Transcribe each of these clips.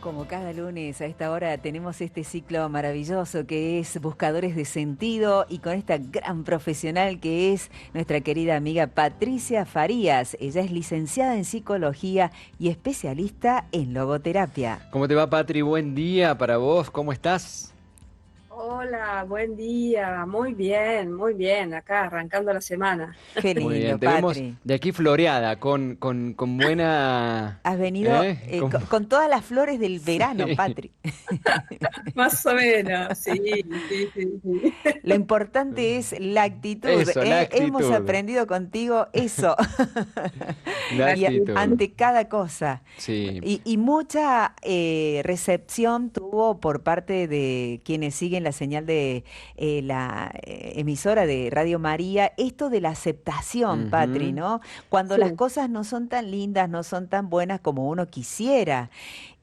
Como cada lunes a esta hora tenemos este ciclo maravilloso que es Buscadores de Sentido y con esta gran profesional que es nuestra querida amiga Patricia Farías. Ella es licenciada en psicología y especialista en logoterapia. ¿Cómo te va, Patri? Buen día para vos, ¿cómo estás? Hola, buen día, muy bien, acá arrancando la semana. Qué Muy lindo, bien, te vemos Patri. de aquí floreada, con buena... Has venido con todas las flores del verano, Sí, Patri. Más o menos, sí, sí, sí, sí. Lo importante es la actitud, eso, la ¿eh? Hemos actitud, aprendido contigo eso. la Y actitud. ante cada cosa. Sí. Y mucha recepción tuvo por parte de quienes siguen la señal de la emisora de Radio María, esto de la aceptación, Patri, Ujú. ¿no? Cuando las Sí. cosas no son tan lindas, no son tan buenas como uno quisiera.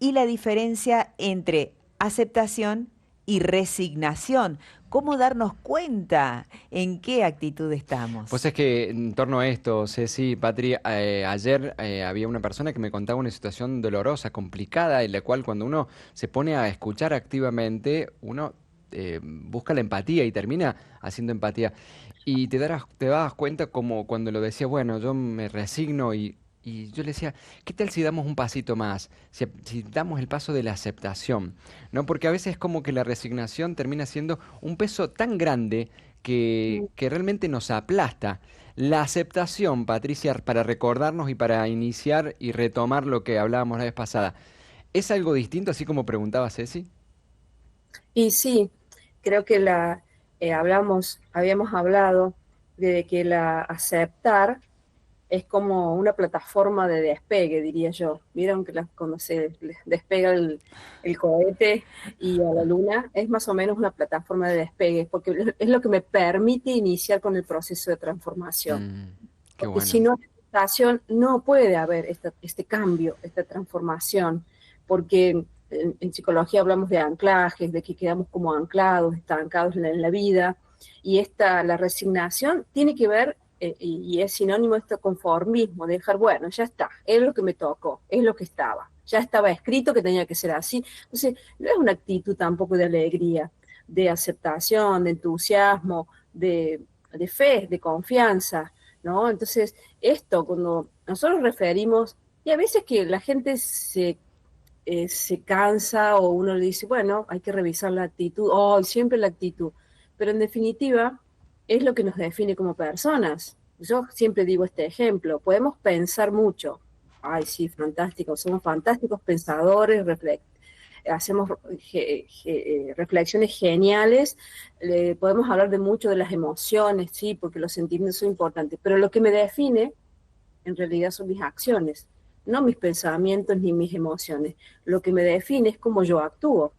Y la diferencia entre aceptación y resignación. ¿Cómo darnos cuenta en qué actitud Pues estamos? es que en torno a esto, Ceci, Patri, ayer había una persona que me contaba una situación dolorosa, complicada, en la cual cuando uno se pone a escuchar activamente, uno busca la empatía y termina haciendo empatía. Y te das cuenta como cuando lo decía, bueno, yo me resigno y yo le decía, ¿qué tal si damos un pasito más? Si damos el paso de la aceptación, ¿no? Porque a veces es como que la resignación termina siendo un peso tan grande que realmente nos aplasta. La aceptación, Patricia, para recordarnos y para iniciar y retomar lo que hablábamos la vez pasada, ¿es algo distinto, así como preguntaba Ceci? Y sí, creo que habíamos hablado de que la aceptar es como una plataforma de despegue, diría yo. Vieron que cuando se despega el cohete y a la luna, es más o menos una plataforma de despegue, porque es lo que me permite iniciar con el proceso de transformación. Mm, qué Porque si bueno. no hay aceptación, no puede haber este cambio, esta transformación, porque en psicología hablamos de anclajes, de que quedamos como anclados, estancados en la vida, y la resignación tiene que ver, y es sinónimo de este conformismo, de dejar, bueno, ya está, es lo que me tocó, es lo que estaba, ya estaba escrito que tenía que ser así. Entonces, no es una actitud tampoco de alegría, de aceptación, de entusiasmo, de fe, de confianza, ¿no? Entonces, esto, cuando nosotros referimos, y a veces que la gente se cansa o uno le dice, bueno, hay que revisar la actitud, oh, siempre la actitud, pero en definitiva es lo que nos define como personas. Yo siempre digo este ejemplo, podemos pensar mucho, ay, sí, fantástico, somos fantásticos pensadores, hacemos reflexiones geniales, podemos hablar de mucho de las emociones, sí, porque los sentimientos son importantes, pero lo que me define en realidad son mis acciones, no mis pensamientos ni mis emociones. Lo que me define es cómo yo actúo.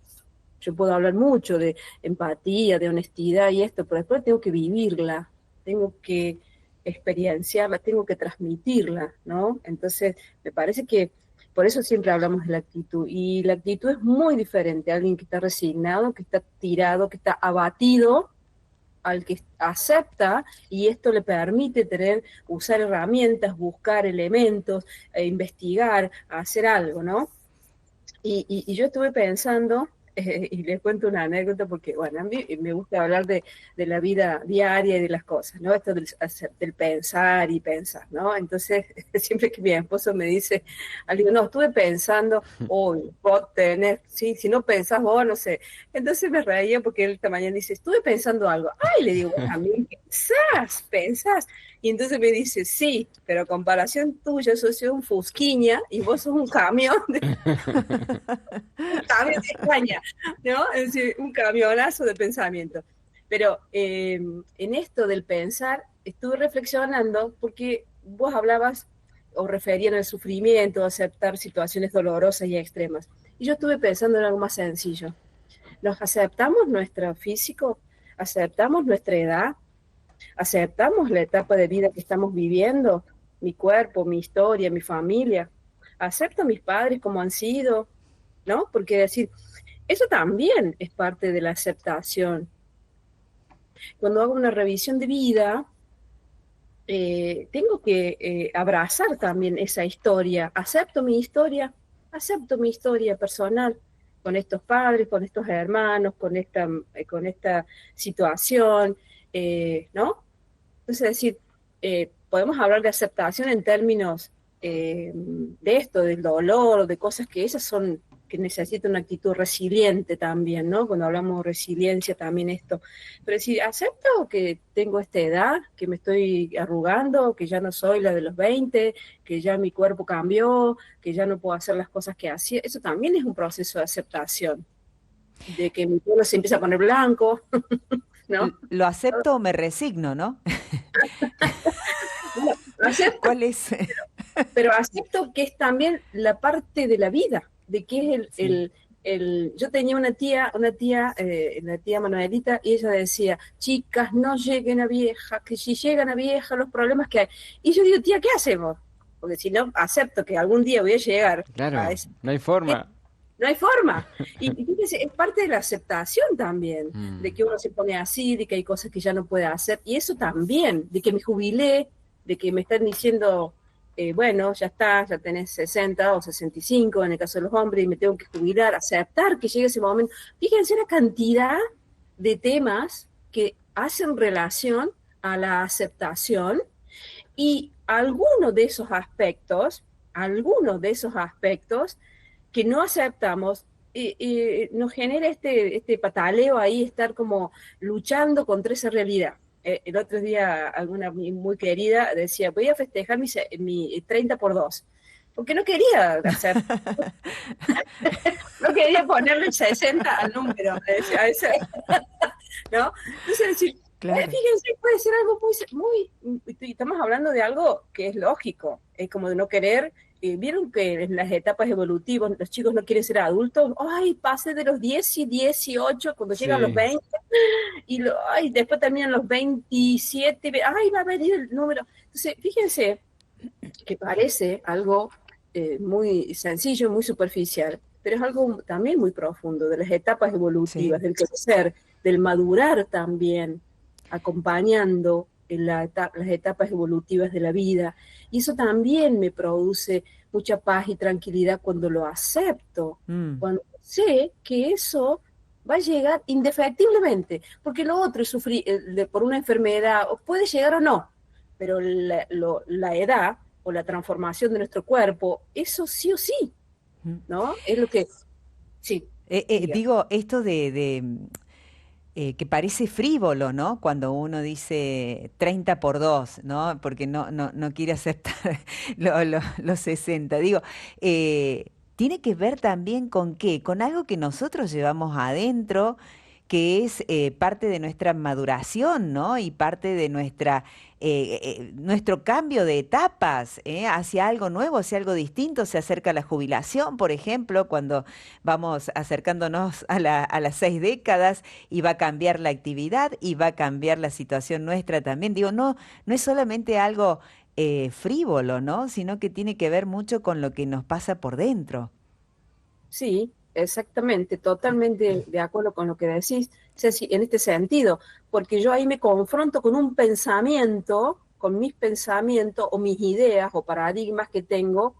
Yo puedo hablar mucho de empatía, de honestidad y esto, pero después tengo que vivirla, tengo que experienciarla, tengo que transmitirla, ¿no? Entonces, me parece que por eso siempre hablamos de la actitud. Y la actitud es muy diferente a alguien que está resignado, que está tirado, que está abatido, al que acepta y esto le permite usar herramientas, buscar elementos, investigar, hacer algo, ¿no? Y yo estuve pensando, y les cuento una anécdota porque, bueno, a mí me gusta hablar de la vida diaria y de las cosas, ¿no? Esto del pensar y pensar, ¿no? Entonces, siempre que mi esposo me dice, le digo, no, estuve pensando, hoy vos tenés, sí, si no pensás vos, no sé. Entonces me reía porque él esta mañana dice, estuve pensando algo. Ay, le digo, bueno, también pensás. Y entonces me dice, sí, pero a comparación tuya, yo soy un fusquiña y vos sos un camión un camión de España, ¿no? Es decir, un camionazo de pensamiento. Pero en esto del pensar, estuve reflexionando porque vos hablabas o referían al sufrimiento, a aceptar situaciones dolorosas y extremas. Y yo estuve pensando en algo más sencillo. ¿Nos aceptamos nuestro físico? ¿Aceptamos nuestra edad? ¿Aceptamos la etapa de vida que estamos viviendo? Mi cuerpo, mi historia, mi familia. ¿Acepto a mis padres como han sido? ¿No? Porque decir, eso también es parte de la aceptación. Cuando hago una revisión de vida, tengo que abrazar también esa historia. ¿Acepto mi historia? acepto mi historia personal con estos padres, con estos hermanos, con esta situación, ¿no? Entonces, es decir, podemos hablar de aceptación en términos de esto, del dolor, de cosas que esas son, que necesitan una actitud resiliente también, ¿no? Cuando hablamos de resiliencia también esto. Pero si acepto que tengo esta edad, que me estoy arrugando, que ya no soy la de los 20, que ya mi cuerpo cambió, que ya no puedo hacer las cosas que hacía, eso también es un proceso de aceptación, de que mi pelo se empieza a poner blanco, ¿no? Lo acepto o me resigno, ¿no? Bueno, acepto, ¿Cuál es? pero acepto que es también la parte de la vida, de que es Sí. yo tenía la tía Manuelita, y ella decía, chicas, no lleguen a vieja, que si llegan a vieja los problemas que hay. Y yo digo, tía, ¿qué hacemos? Porque si no, acepto que algún día voy a llegar a Claro, eso. no hay forma. No hay forma. Y fíjese, es parte de la aceptación también, de Mm, que uno se pone así, de que hay cosas que ya no puede hacer. Y eso también, de que me jubilé, de que me están diciendo, bueno, ya está, ya tenés 60 o 65 en el caso de los hombres y me tengo que jubilar, aceptar que llegue ese momento. Fíjense la cantidad de temas que hacen relación a la aceptación y algunos de esos aspectos que no aceptamos, nos genera este pataleo ahí, estar como luchando contra esa realidad. El otro día alguna muy querida decía, voy a festejar mi 30 por 2, porque no quería hacer, no quería ponerle 60 al número, ¿no? Entonces, decir, Claro. fíjense, puede ser algo estamos hablando de algo que es lógico, es como de no querer, vieron que en las etapas evolutivas los chicos no quieren ser adultos, ay, pase de los 10 y 18, cuando llegan los sí. 20, ay, después terminan los 27, ay, va a venir el número. Entonces, fíjense que parece algo muy sencillo, muy superficial, pero es algo también muy profundo, de las etapas Sí. evolutivas, del crecer, del madurar también, acompañando en las etapas evolutivas de la vida. Y eso también me produce mucha paz y tranquilidad cuando lo acepto, Mm, cuando sé que eso va a llegar indefectiblemente, porque lo otro es sufrir por una enfermedad, o puede llegar o no, pero la edad o la transformación de nuestro cuerpo, eso sí o sí, mm. ¿no? Es lo que, sí, diga. Digo, esto que parece frívolo, ¿no? Cuando uno dice 30 por 2, ¿no? Porque no quiere aceptar los 60. Digo, tiene que ver también con qué, con algo que nosotros llevamos adentro, que es parte de nuestra maduración, ¿no? Y parte de nuestro cambio de etapas, hacia algo nuevo, hacia algo distinto. Se acerca la jubilación, por ejemplo, cuando vamos acercándonos a las 6 décadas y va a cambiar la actividad y va a cambiar la situación nuestra también. Digo, no es solamente algo frívolo, ¿no? Sino que tiene que ver mucho con lo que nos pasa por dentro. Sí, exactamente, totalmente de acuerdo con lo que decís, Ceci, en este sentido, porque yo ahí me confronto con un pensamiento, con mis pensamientos o mis ideas o paradigmas que tengo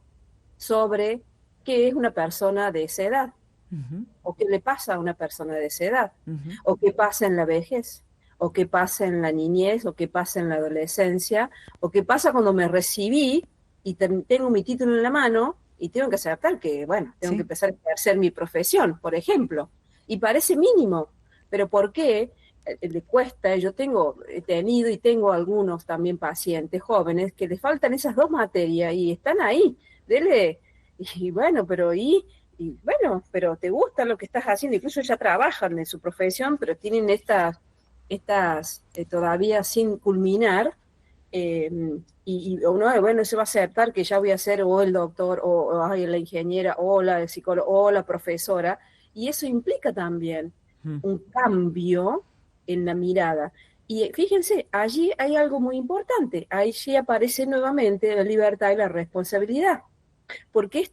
sobre qué es una persona de esa edad, Ujú, o qué le pasa a una persona de esa edad, ujú. o qué pasa en la vejez, o qué pasa en la niñez, o qué pasa en la adolescencia, o qué pasa cuando me recibí y tengo mi título en la mano y tengo que aceptar que, bueno, tengo que Sí. empezar a ejercer mi profesión, por ejemplo. Y parece mínimo, pero ¿por qué? Le cuesta, he tenido y tengo algunos también pacientes jóvenes que les faltan esas dos materias y están ahí, dele, y bueno, y bueno, pero te gusta lo que estás haciendo, incluso ya trabajan en su profesión, pero tienen estas todavía sin culminar, eh, y uno, bueno, se va a aceptar que ya voy a ser o el doctor, o ay, la ingeniera, o la psicóloga, o la profesora, y eso implica también Mm, un cambio en la mirada. Y fíjense, allí hay algo muy importante, ahí sí aparece nuevamente la libertad y la responsabilidad, porque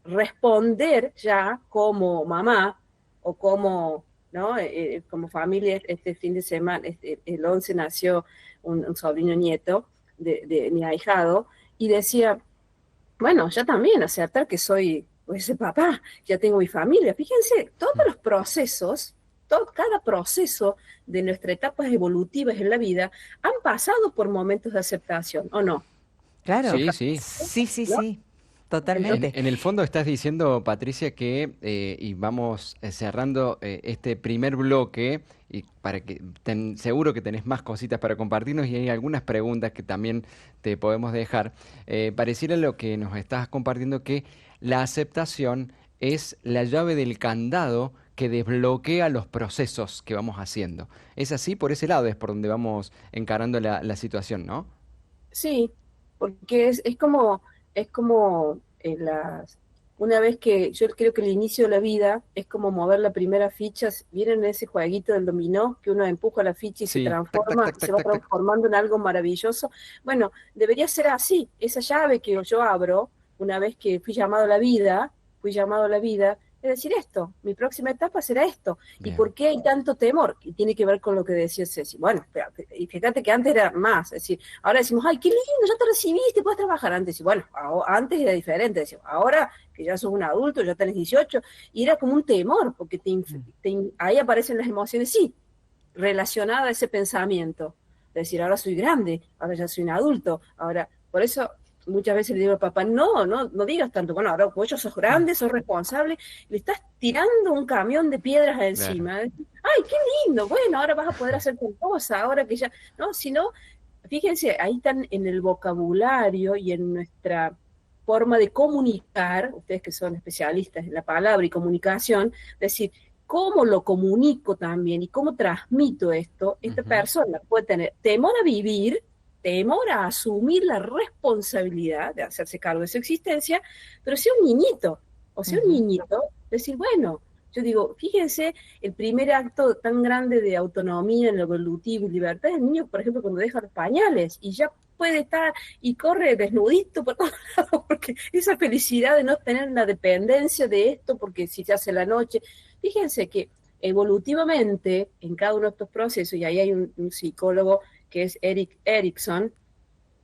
responder ya como mamá o como, ¿no? Como familia, este fin de semana, el 11 nació un sobrino nieto de mi ahijado, y decía, bueno, ya también aceptar que soy voy a ser papá, ya tengo mi familia. Fíjense, todos los procesos, cada proceso de nuestras etapas evolutivas en la vida han pasado por momentos de aceptación, ¿o no? Claro, Sí, sí. sí, sí, ¿No? sí, Entonces, totalmente. En el fondo estás diciendo, Patricia, que, y vamos cerrando este primer bloque, y para que seguro que tenés más cositas para compartirnos y hay algunas preguntas que también te podemos dejar. Pareciera lo que nos estás compartiendo que la aceptación es la llave del candado que desbloquea los procesos que vamos haciendo. Es así, por ese lado es por donde vamos encarando la situación, ¿no? sí, porque es como una vez que yo creo que el inicio de la vida es como mover la primera ficha, ¿vieron ese jueguito del dominó que uno empuja la ficha y se Sí, tac, tac, transforma, tac, se tac, va tac, tac. transformando en algo maravilloso? Bueno, debería ser así, esa llave que yo abro una vez que fui llamado a la vida, es decir, esto, mi próxima etapa será esto. ¿Y Bien. por qué hay tanto temor? Y tiene que ver con lo que decía Ceci. Bueno, espérate, y fíjate que antes era más, es decir, ahora decimos, ay, qué lindo, ya te recibiste, puedes trabajar antes. Y bueno, antes era diferente, decimos, ahora que ya sos un adulto, ya tenés 18, y era como un temor, porque Mm. ahí aparecen las emociones, sí, relacionadas a ese pensamiento. Es decir, ahora soy grande, ahora ya soy un adulto, ahora, por eso muchas veces le digo al papá, no digas tanto, bueno, ahora vos ya sos Mm. grande, sos responsable, le estás tirando un camión de piedras Claro. encima. Ay, qué lindo, bueno, ahora vas a poder hacer tal cosa, ahora que ya, no, si no, fíjense, ahí están en el vocabulario y en nuestra forma de comunicar, ustedes que son especialistas en la palabra y comunicación, decir, cómo lo comunico también y cómo transmito esto, esta Ujú, persona puede tener temor a vivir, temor a asumir la responsabilidad de hacerse cargo de su existencia, pero sea un niñito, o sea un Ujú. niñito, decir, bueno, yo digo, fíjense, el primer acto tan grande de autonomía en lo evolutivo y libertad es el niño, por ejemplo, cuando deja los pañales y ya puede estar y corre desnudito por todos lados, porque esa felicidad de no tener la dependencia de esto, porque si se hace la noche, fíjense que evolutivamente en cada uno de estos procesos, y ahí hay un psicólogo que es Eric Erickson,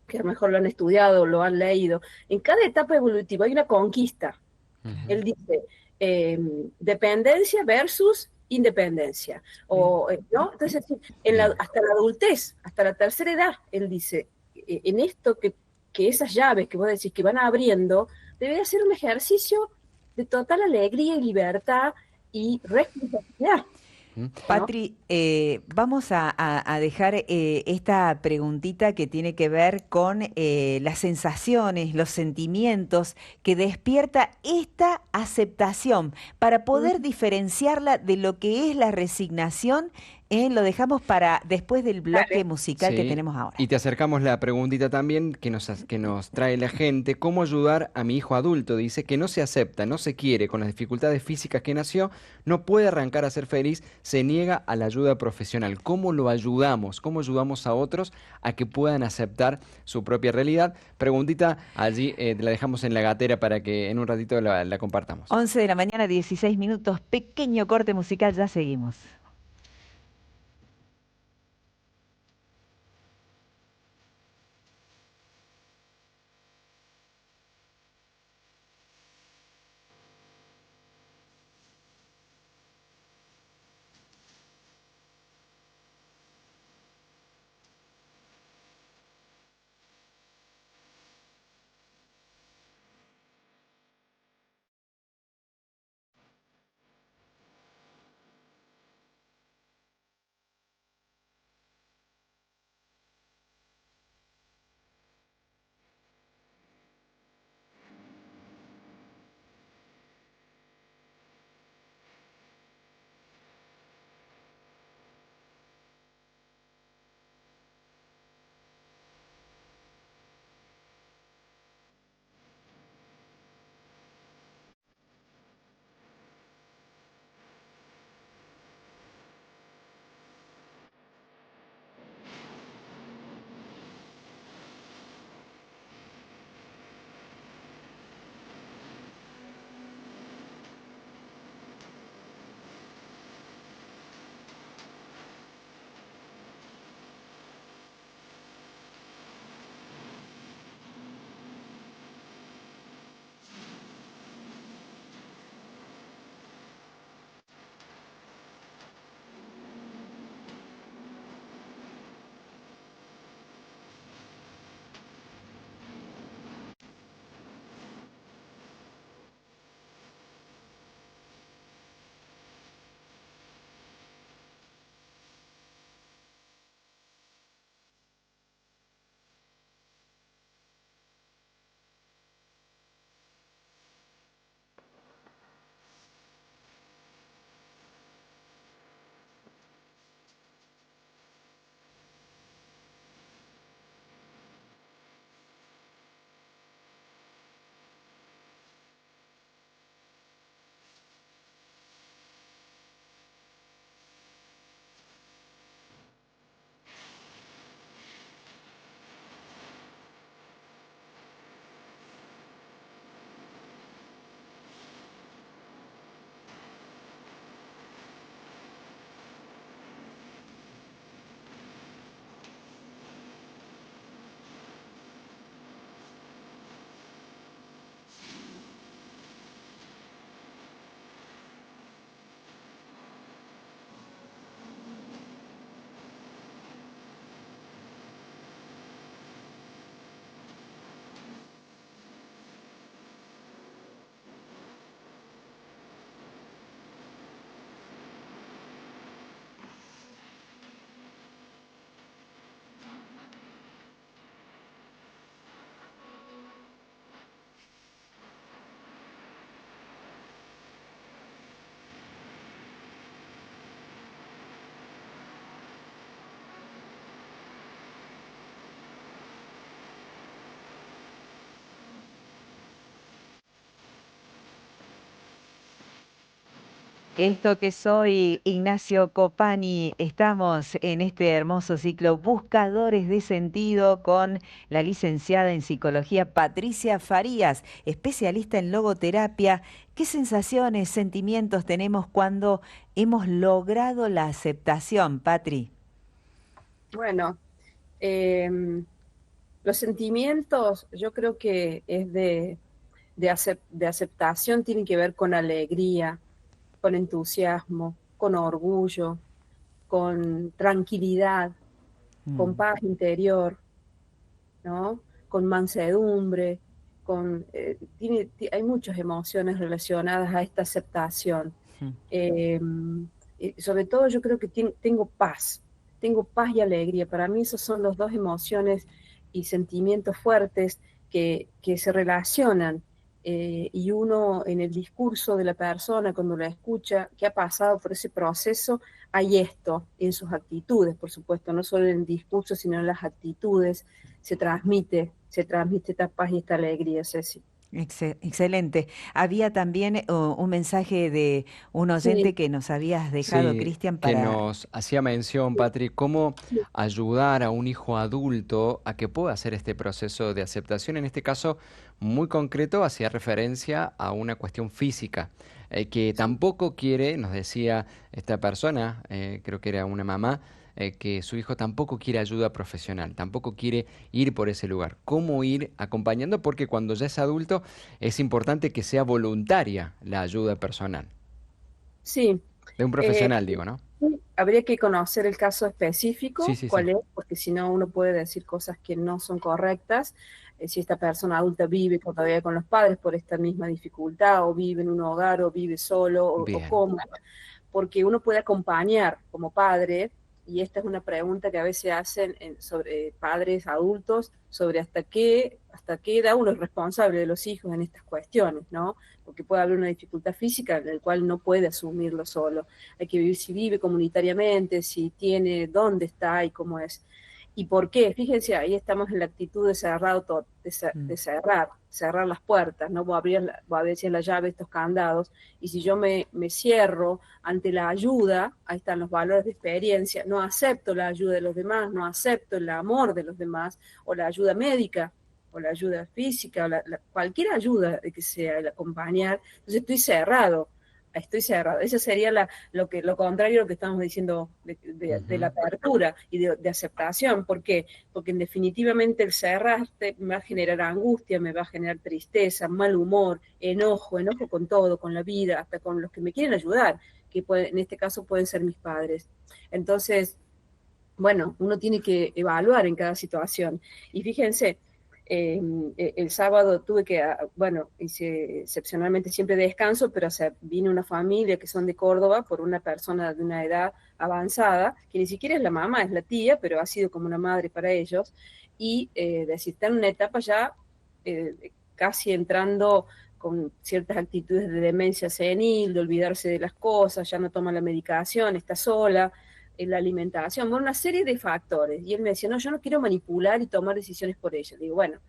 que a lo mejor lo han estudiado, lo han leído, en cada etapa evolutiva hay una conquista. ujú. Él dice dependencia versus independencia. Bien. ¿No? Entonces, Bien. hasta la adultez, hasta la tercera edad, él dice, en esto que esas llaves que vos decís que van abriendo, debería ser un ejercicio de total alegría y libertad y responsabilidad, Mm. ¿no? Patri, vamos a dejar esta preguntita que tiene que ver con las sensaciones, los sentimientos que despierta esta aceptación para poder diferenciarla de lo que es la resignación. Lo dejamos para después del bloque Dale. musical que Sí, tenemos ahora. y te acercamos la preguntita también que nos trae la gente. ¿Cómo ayudar a mi hijo adulto? Dice que no se acepta, no se quiere, con las dificultades físicas que nació, no puede arrancar a ser feliz, se niega a la ayuda profesional. ¿Cómo lo ayudamos? ¿Cómo ayudamos a otros a que puedan aceptar su propia realidad? Preguntita, allí la dejamos en la gatera para que en un ratito la compartamos. 11 de la mañana, 16 minutos, pequeño corte musical, ya seguimos. Esto que soy, Ignacio Copani, estamos en este hermoso ciclo Buscadores de Sentido con la licenciada en psicología Patricia Farías, especialista en logoterapia. ¿Qué sensaciones, sentimientos tenemos cuando hemos logrado la aceptación, Patri? Bueno, em, los sentimientos yo creo que es de aceptación, tienen que ver con alegría, con entusiasmo, con orgullo, con tranquilidad, con Mm, paz interior, ¿no? Con mansedumbre, hay muchas emociones relacionadas a esta aceptación. mm, Eh, y sobre todo yo creo que tengo paz y alegría. Para mí esas son las dos emociones y sentimientos fuertes que se relacionan. Y uno en el discurso de la persona, cuando la escucha, que ha pasado por ese proceso, hay esto en sus actitudes, por supuesto, no solo en el discurso, sino en las actitudes, se transmite esta paz y esta alegría, Ceci. Excelente. Había también un mensaje de un oyente Sí, que nos habías dejado, Sí, Cristian, que para... nos hacía mención, Patri, cómo ayudar a un hijo adulto a que pueda hacer este proceso de aceptación. En este caso, muy concreto, hacía referencia a una cuestión física, que tampoco quiere, nos decía esta persona, creo que era una mamá, que su hijo tampoco quiere ayuda profesional, tampoco quiere ir por ese lugar. ¿Cómo ir acompañando? Porque cuando ya es adulto es importante que sea voluntaria la ayuda personal. sí. De un Eh, profesional, digo, ¿no? Habría que conocer el caso Sí, específico, sí, sí. cuál es, porque si no uno puede decir cosas que no son correctas. Si esta persona adulta vive todavía con los padres por esta misma dificultad, o vive en un hogar, o vive solo, o Bien. cómo, porque uno puede acompañar como padre, y esta es una pregunta que a veces hacen sobre padres adultos, sobre hasta qué edad uno es responsable de los hijos en estas cuestiones, ¿no? Porque puede haber una dificultad física en la cual no puede asumirlo solo. Hay que vivir si vive comunitariamente, si tiene dónde está y cómo es. ¿Y por qué? Fíjense, ahí estamos en la actitud de cerrar, Mm, de cerrar las puertas, ¿no? Voy a abrir la llave, estos candados, y si yo me cierro ante la ayuda, ahí están los valores de experiencia, no acepto la ayuda de los demás, no acepto el amor de los demás, o la ayuda médica, o la ayuda física, o cualquier ayuda de que sea, el acompañar, entonces estoy cerrado. Eso sería lo contrario a lo que estamos diciendo de la Ujú. apertura y de aceptación. ¿Por qué? Porque definitivamente el cerrarte me va a generar angustia, me va a generar tristeza, mal humor, enojo con todo, con la vida, hasta con los que me quieren ayudar, en este caso pueden ser mis padres. Entonces, bueno, uno tiene que evaluar en cada situación. Y fíjense, el sábado tuve que, bueno, hice excepcionalmente siempre descanso, pero o sea, vine una familia que son de Córdoba por una persona de una edad avanzada, que ni siquiera es la mamá, es la tía, pero ha sido como una madre para ellos, y decir, está en una etapa ya casi entrando con ciertas actitudes de demencia senil, de olvidarse de las cosas, ya no toma la medicación, está sola, en la alimentación, bueno, una serie de factores. Y él me decía, no, yo no quiero manipular y tomar decisiones por ella. Digo, bueno,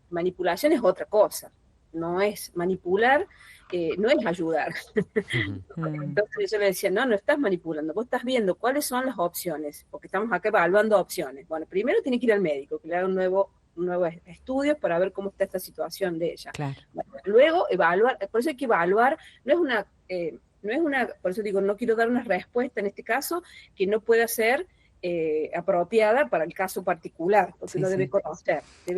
manipulación es otra cosa, no es manipular, no es ayudar. Ujú. mm, Entonces yo le decía, no, no estás manipulando, vos estás viendo cuáles son las opciones, porque estamos acá evaluando opciones. Bueno, primero tiene que ir al médico, que le haga un nuevo estudio para ver cómo está esta situación de ella. claro. Bueno, luego evaluar, por eso hay que evaluar, no es una, por eso digo, no quiero dar una respuesta en este caso que no pueda ser apropiada para el caso particular, porque Sí, uno sí, debe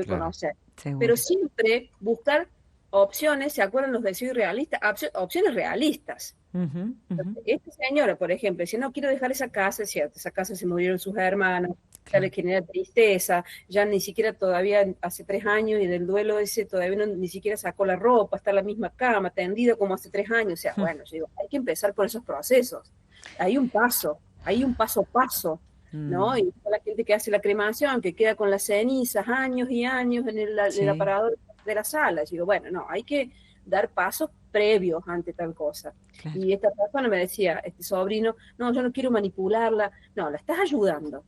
Claro. conocer. Pero seguro. siempre buscar opciones, ¿se acuerdan los deseos realistas? Opciones realistas. Ujú, ujú, Esta señora, por ejemplo, si no quiero dejar esa casa, es cierto, esa casa se murieron sus hermanos, ya le claro. genera tristeza, ya ni siquiera todavía hace 3 años y del duelo ese todavía ni siquiera sacó la ropa, está en la misma cama, tendida como hace 3 años, o sea, bueno, yo digo, hay que empezar por esos procesos, hay un paso a paso, ¿no? Mm, Y la gente que hace la cremación, que queda con las cenizas años y años en el sí, aparador de la sala, yo digo, bueno, no, hay que dar pasos previos ante tal cosa. claro. Y esta persona me decía, este sobrino, no, yo no quiero manipularla, no, la estás ayudando.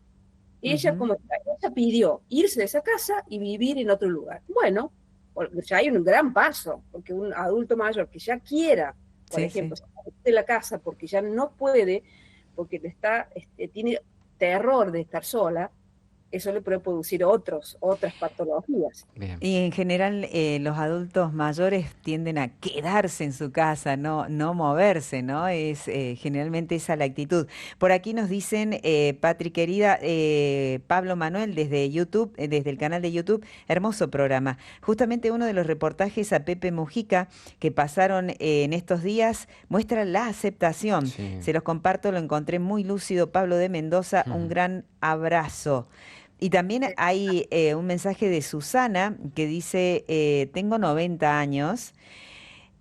Y ella, Ujú, como ella pidió irse de esa casa y vivir en otro lugar. Bueno, ya hay un gran paso, porque un adulto mayor que ya quiera por Sí, ejemplo, sí. de la casa porque ya no puede, porque tiene terror de estar sola, eso le puede producir otras patologías. Bien. Y en general los adultos mayores tienden a quedarse en su casa, no moverse, ¿no? Es generalmente esa la actitud. Por aquí nos dicen, Patri querida, Pablo Manuel desde YouTube, desde el canal de YouTube, hermoso programa. Justamente uno de los reportajes a Pepe Mujica que pasaron en estos días muestra la aceptación. Sí. Se los comparto, lo encontré muy lúcido. Pablo de Mendoza, un gran abrazo. Y también hay un mensaje de Susana que dice, tengo 90 años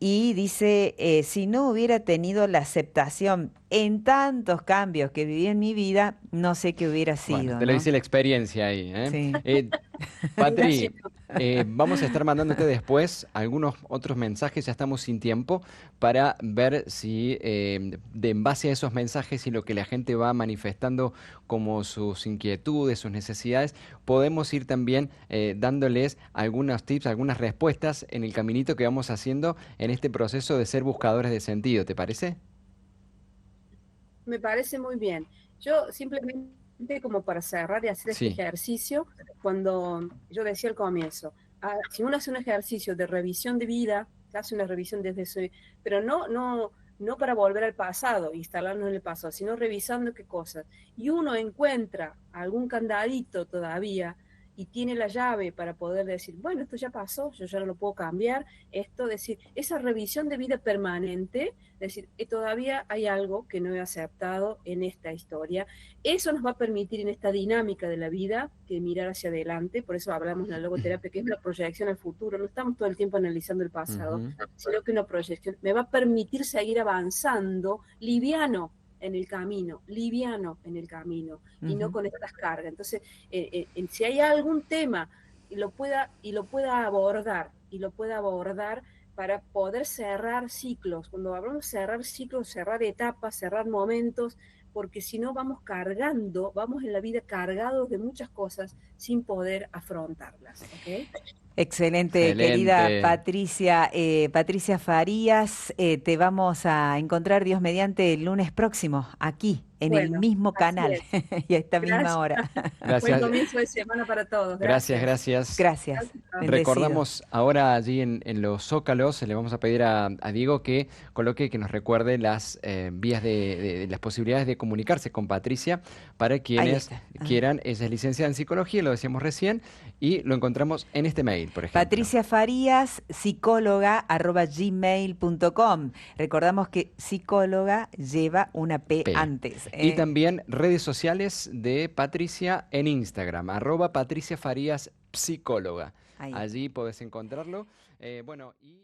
y dice, si no hubiera tenido la aceptación en tantos cambios que viví en mi vida, no sé qué hubiera Bueno, sido, te lo ¿no? dice la experiencia ahí, ¿eh? Sí. Gracias. Patri, vamos a estar mandándote después algunos otros mensajes, ya estamos sin tiempo, para ver si en base a esos mensajes y lo que la gente va manifestando como sus inquietudes, sus necesidades, podemos ir también dándoles algunos tips, algunas respuestas en el caminito que vamos haciendo en este proceso de ser buscadores de sentido, ¿te parece? Me parece muy bien. Yo simplemente como para cerrar y hacer este Sí. ejercicio, cuando yo decía al comienzo, si uno hace un ejercicio de revisión de vida, hace una revisión desde eso, pero no para volver al pasado, instalarnos en el pasado, sino revisando qué cosas. Y uno encuentra algún candadito todavía y tiene la llave para poder decir, bueno, esto ya pasó, yo ya no lo puedo cambiar, esto, decir, esa revisión de vida permanente, decir, todavía hay algo que no he aceptado en esta historia. Eso nos va a permitir en esta dinámica de la vida que mirar hacia adelante, por eso hablamos de la logoterapia, que es una proyección al futuro, no estamos todo el tiempo analizando el pasado, Ujú. sino que una proyección me va a permitir seguir avanzando liviano en el camino, liviano en el camino, y no Ujú. con estas cargas. Entonces, si hay algún tema y lo pueda abordar para poder cerrar ciclos. Cuando hablamos de cerrar ciclos, cerrar etapas, cerrar momentos, porque si no vamos cargando, vamos en la vida cargados de muchas cosas sin poder afrontarlas. ¿Okay? Excelente, querida Excelente. Patricia. Patricia Farías, te vamos a encontrar Dios mediante el lunes próximo, aquí, en el Bueno, mismo así canal es. y a esta misma Gracias. hora. Buen Gracias, comienzo de semana para todos. gracias, Gracias. gracias. Gracias, Gracias. bendecido. Recordamos ahora allí en los Zócalos, le vamos a pedir a Diego que coloque, que nos recuerde las vías de las posibilidades de comunicarse con Patricia para Ahí quienes está. Ajá. quieran. Ella es licenciada en psicología, lo decíamos recién, y lo encontramos en este mail, por ejemplo. Patricia Farías, psicóloga, @gmail.com. Recordamos que psicóloga lleva una P P. antes. Y también redes sociales de Patricia en Instagram, @Patricia Farías Psicóloga. Ahí. Allí podés encontrarlo. Bueno, y...